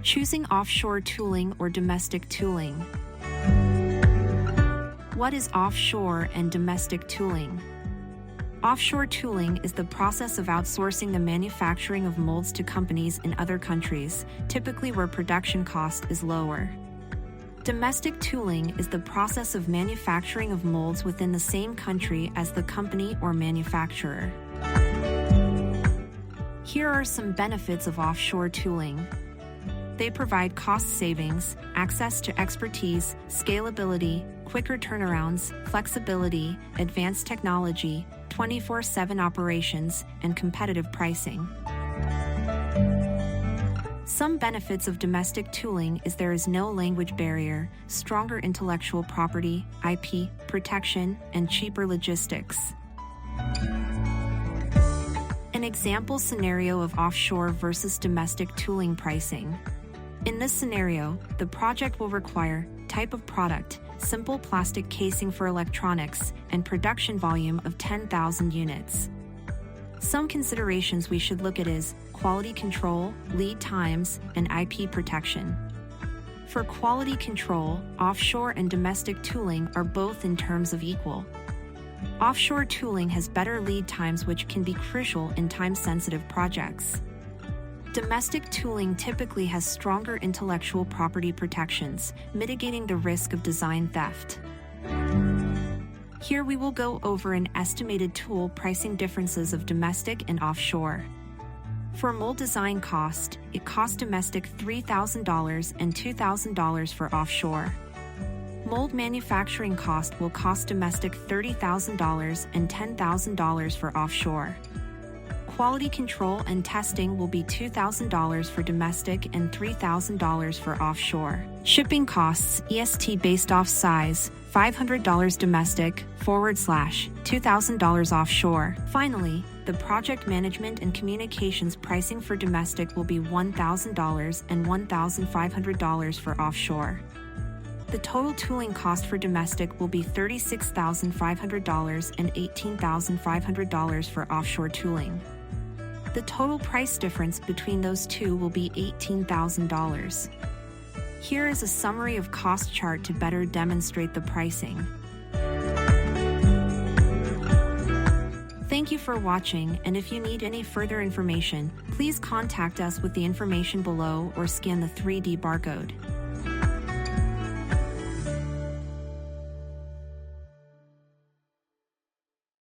Choosing offshore tooling or domestic tooling. What is offshore and domestic tooling? Offshore tooling is the process of outsourcing the manufacturing of molds to companies in other countries, typically where production cost is lower. Domestic tooling is the process of manufacturing of molds within the same country as the company or manufacturer. Here are some benefits of offshore tooling. They provide cost savings, access to expertise, scalability, quicker turnarounds, flexibility, advanced technology, 24/7 operations, and competitive pricing. Some benefits of domestic tooling is there is no language barrier, stronger intellectual property, IP, protection, and cheaper logistics. An example scenario of offshore versus domestic tooling pricing. In this scenario, the project will require type of product, simple plastic casing for electronics, and production volume of 10,000 units. Some considerations we should look at is quality control, lead times, and IP protection. For quality control, offshore and domestic tooling are both in terms of equal. Offshore tooling has better lead times, which can be crucial in time-sensitive projects. Domestic tooling typically has stronger intellectual property protections, mitigating the risk of design theft. Here we will go over an estimated tool pricing differences of domestic and offshore. For mold design cost, it costs domestic $3,000 and $2,000 for offshore. Mold manufacturing cost will cost domestic $30,000 and $10,000 for offshore. Quality control and testing will be $2,000 for domestic and $3,000 for offshore. Shipping costs, EST based off size, $500 domestic, /$2,000 offshore. Finally, the project management and communications pricing for domestic will be $1,000 and $1,500 for offshore. The total tooling cost for domestic will be $36,500 and $18,500 for offshore tooling. The total price difference between those two will be $18,000. Here is a summary of cost chart to better demonstrate the pricing. Thank you for watching, and if you need any further information, please contact us with the information below or scan the 3D barcode.